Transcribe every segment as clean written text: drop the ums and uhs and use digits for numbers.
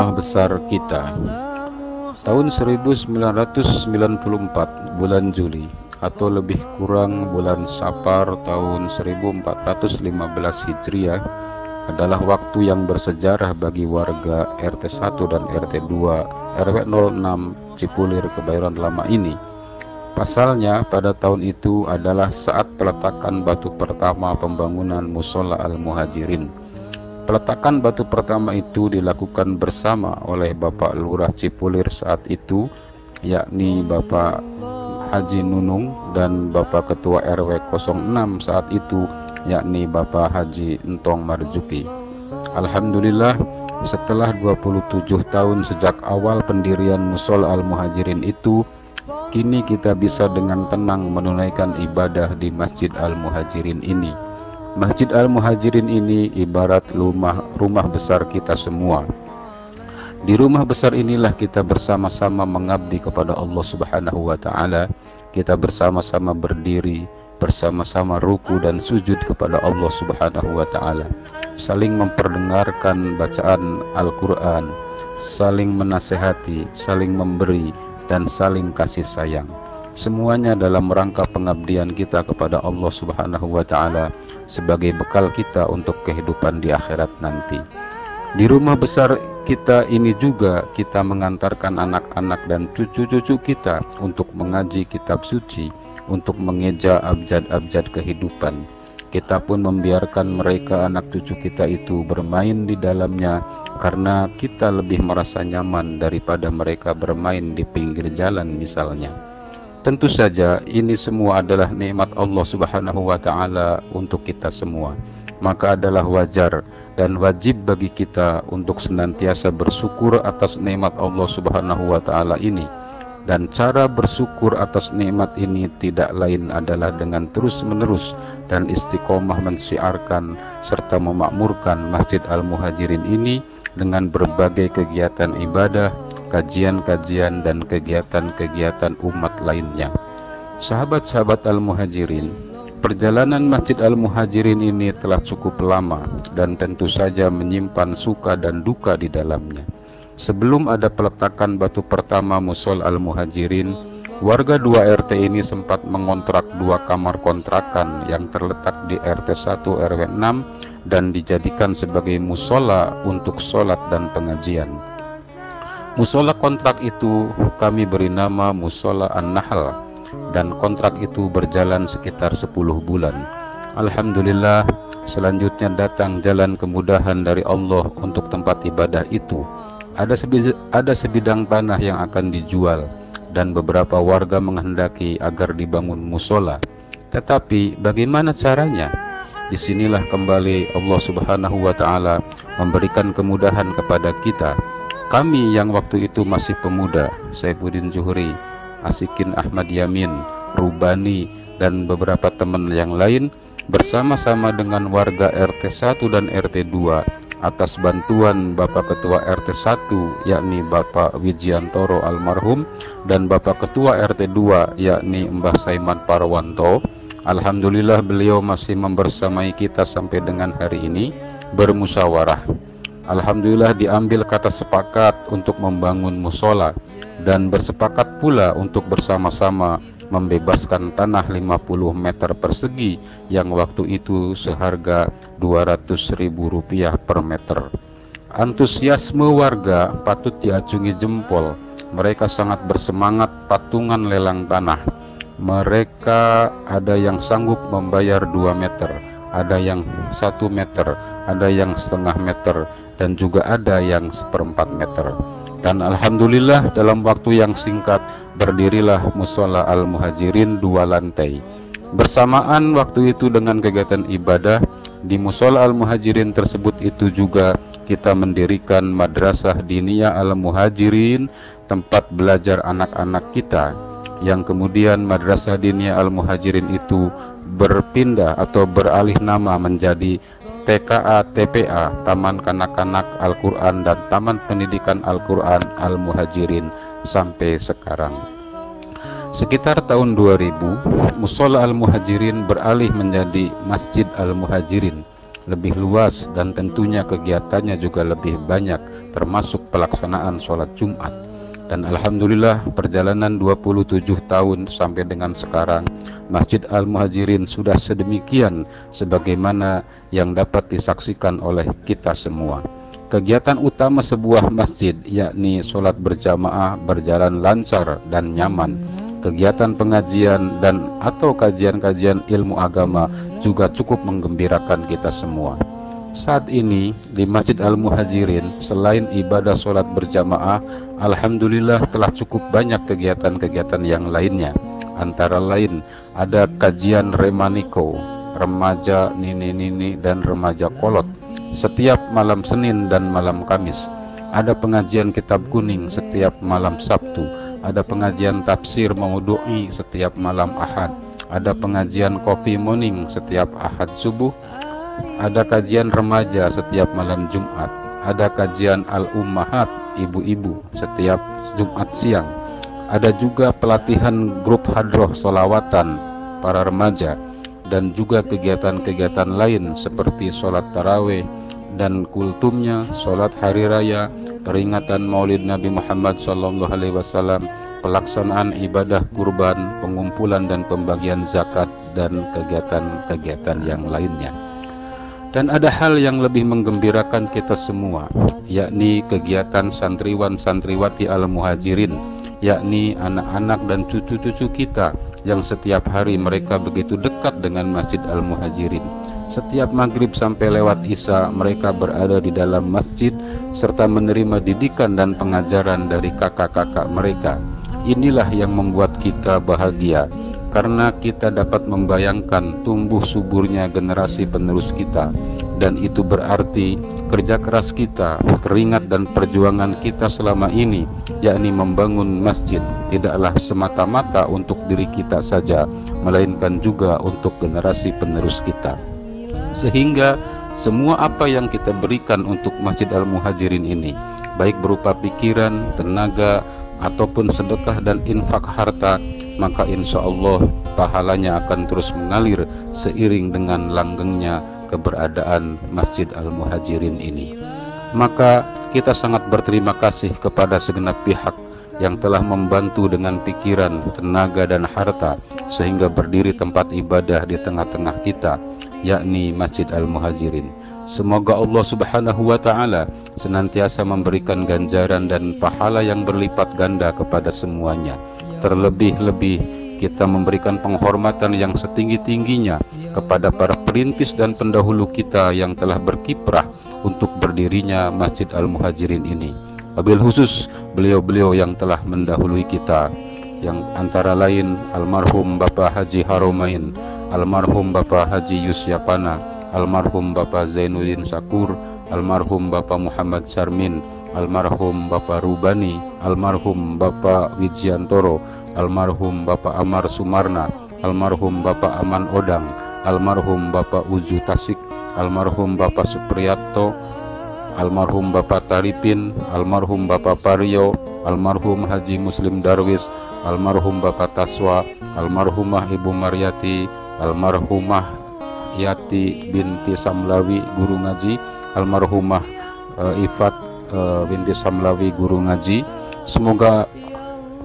rumah besar kita. Tahun 1994 bulan Juli atau lebih kurang bulan Safar tahun 1415 Hijriah adalah waktu yang bersejarah bagi warga RT 1 dan RT 2 RW 06 Cipulir Kebayoran Lama ini. Pasalnya pada tahun itu adalah saat peletakan batu pertama pembangunan Mushola Al-Muhajirin. Peletakan batu pertama itu dilakukan bersama oleh Bapak Lurah Cipulir saat itu, yakni Bapak Haji Nunung, dan Bapak Ketua RW 06 saat itu, yakni Bapak Haji Entong Marzuki. Alhamdulillah, setelah 27 tahun sejak awal pendirian Mushola Al-Muhajirin itu, kini kita bisa dengan tenang menunaikan ibadah di Masjid Al-Muhajirin ini. Masjid Al-Muhajirin ini ibarat rumah besar kita semua. Di rumah besar inilah kita bersama-sama mengabdi kepada Allah Subhanahu wa Ta'ala. Kita bersama-sama berdiri, bersama-sama ruku dan sujud kepada Allah Subhanahu wa Ta'ala, saling memperdengarkan bacaan Al-Quran, saling menasehati, saling memberi, dan saling kasih sayang. Semuanya dalam rangka pengabdian kita kepada Allah Subhanahu wa Ta'ala sebagai bekal kita untuk kehidupan di akhirat nanti. Di rumah besar kita ini juga kita mengantarkan anak-anak dan cucu-cucu kita untuk mengaji kitab suci, untuk mengeja abjad-abjad kehidupan. Kita pun membiarkan mereka, anak cucu kita itu, bermain di dalamnya karena kita lebih merasa nyaman daripada mereka bermain di pinggir jalan misalnya. Tentu saja ini semua adalah nikmat Allah Subhanahu wa Ta'ala untuk kita semua. Maka adalah wajar dan wajib bagi kita untuk senantiasa bersyukur atas nikmat Allah Subhanahu wa Ta'ala ini. Dan cara bersyukur atas nikmat ini tidak lain adalah dengan terus-menerus dan istiqomah mensiarkan serta memakmurkan Masjid Al-Muhajirin ini dengan berbagai kegiatan ibadah, kajian-kajian, dan kegiatan-kegiatan umat lainnya. Sahabat-sahabat Al-Muhajirin, perjalanan Masjid Al-Muhajirin ini telah cukup lama dan tentu saja menyimpan suka dan duka di dalamnya. Sebelum ada peletakan batu pertama Mushola Al-Muhajirin, warga 2 RT ini sempat mengontrak 2 kamar kontrakan yang terletak di RT 1 RW 6 dan dijadikan sebagai mushola untuk sholat dan pengajian. Mushola kontrak itu kami beri nama Mushola An-Nahl, dan kontrak itu berjalan sekitar 10 bulan. Alhamdulillah, selanjutnya datang jalan kemudahan dari Allah untuk tempat ibadah itu. Ada sebidang tanah yang akan dijual dan beberapa warga menghendaki agar dibangun mushola. Tetapi bagaimana caranya? Disinilah kembali Allah Subhanahu wa Ta'ala memberikan kemudahan kepada kita. Kami yang waktu itu masih pemuda, Saifuddin Zuhri, Asikin Ahmad Yamin, Rubani, dan beberapa teman yang lain bersama-sama dengan warga RT 1 dan RT 2 atas bantuan Bapak Ketua RT 1 yakni Bapak Wijiantoro almarhum dan Bapak Ketua RT 2 yakni Mbah Saiman Parwanto. Alhamdulillah beliau masih membersamai kita sampai dengan hari ini, bermusyawarah. Alhamdulillah diambil kata sepakat untuk membangun mushola dan bersepakat pula untuk bersama-sama membebaskan tanah 50 meter persegi yang waktu itu seharga Rp200.000 per meter. Antusiasme warga patut diacungi jempol. Mereka sangat bersemangat patungan lelang tanah. Mereka ada yang sanggup membayar 2 meter, ada yang 1 meter, ada yang setengah meter, dan juga ada yang 1/4 meter. Dan alhamdulillah dalam waktu yang singkat berdirilah Mushola Al-Muhajirin 2 lantai. Bersamaan waktu itu dengan kegiatan ibadah di Mushola Al-Muhajirin tersebut itu juga kita mendirikan Madrasah Diniyah Al-Muhajirin, tempat belajar anak-anak kita, yang kemudian Madrasah Diniyah Al-Muhajirin itu berpindah atau beralih nama menjadi TKA TPA, Taman Kanak-Kanak Al-Quran dan Taman Pendidikan Al-Quran Al-Muhajirin sampai sekarang. Sekitar tahun 2000, Mushola Al-Muhajirin beralih menjadi Masjid Al-Muhajirin, lebih luas dan tentunya kegiatannya juga lebih banyak termasuk pelaksanaan sholat Jumat. Dan alhamdulillah perjalanan 27 tahun sampai dengan sekarang, Masjid Al-Muhajirin sudah sedemikian sebagaimana yang dapat disaksikan oleh kita semua. Kegiatan utama sebuah masjid yakni sholat berjamaah berjalan lancar dan nyaman. Kegiatan pengajian dan atau kajian-kajian ilmu agama juga cukup menggembirakan kita semua. Saat ini di Masjid Al-Muhajirin selain ibadah sholat berjamaah, alhamdulillah telah cukup banyak kegiatan-kegiatan yang lainnya. Antara lain ada kajian remaniko, remaja nini-nini dan remaja kolot setiap malam Senin dan malam Kamis. Ada pengajian kitab kuning setiap malam Sabtu. Ada pengajian tafsir maudu'i setiap malam Ahad. Ada pengajian coffee morning setiap Ahad subuh. Ada kajian remaja setiap malam Jumat. Ada kajian al-ummahat, ibu-ibu, setiap Jumat siang. Ada juga pelatihan grup hadroh solawatan para remaja. Dan juga kegiatan-kegiatan lain seperti sholat tarawih dan kultumnya, sholat hari raya, peringatan maulid Nabi Muhammad SAW, pelaksanaan ibadah kurban, pengumpulan dan pembagian zakat, dan kegiatan-kegiatan yang lainnya. Dan ada hal yang lebih menggembirakan kita semua, yakni kegiatan santriwan-santriwati Al-Muhajirin, yakni anak-anak dan cucu-cucu kita yang setiap hari mereka begitu dekat dengan Masjid Al-Muhajirin. Setiap maghrib sampai lewat isya mereka berada di dalam masjid serta menerima didikan dan pengajaran dari kakak-kakak mereka. Inilah yang membuat kita bahagia, karena kita dapat membayangkan tumbuh suburnya generasi penerus kita. Dan itu berarti kerja keras kita, keringat dan perjuangan kita selama ini, yakni membangun masjid, tidaklah semata-mata untuk diri kita saja, melainkan juga untuk generasi penerus kita. Sehingga semua apa yang kita berikan untuk Masjid Al-Muhajirin ini, baik berupa pikiran, tenaga, ataupun sedekah dan infak harta, maka insya Allah pahalanya akan terus mengalir seiring dengan langgengnya keberadaan Masjid Al-Muhajirin ini. Maka kita sangat berterima kasih kepada segenap pihak yang telah membantu dengan pikiran, tenaga dan harta sehingga berdiri tempat ibadah di tengah-tengah kita, yakni Masjid Al-Muhajirin. Semoga Allah Subhanahu wa Ta'ala senantiasa memberikan ganjaran dan pahala yang berlipat ganda kepada semuanya. Terlebih-lebih kita memberikan penghormatan yang setinggi-tingginya kepada para perintis dan pendahulu kita yang telah berkiprah untuk berdirinya Masjid Al-Muhajirin ini. Wabil khusus beliau-beliau yang telah mendahului kita, yang antara lain almarhum Bapak Haji Haromain, almarhum Bapak Haji Yusyapana, almarhum Bapak Zainuddin Sakur, almarhum Bapak Muhammad Sarmin, almarhum Bapak Rubani, almarhum Bapak Wijiantoro, almarhum Bapak Amar Sumarna, almarhum Bapak Aman Odang, almarhum Bapak Uju Tasik, almarhum Bapak Supriyatto, almarhum Bapak Taripin, almarhum Bapak Paryo, almarhum Haji Muslim Darwis, almarhum Bapak Taswa, almarhumah Ibu Maryati, almarhumah Yati binti Samlawi guru ngaji, almarhumah Ifat binti Samlawi guru ngaji. Semoga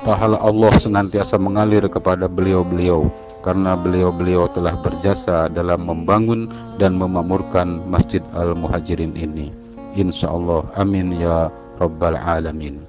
pahala Allah senantiasa mengalir kepada beliau-beliau, karena beliau-beliau telah berjasa dalam membangun dan memakmurkan Masjid Al-Muhajirin ini. Insya Allah, amin ya Rabbal Alamin.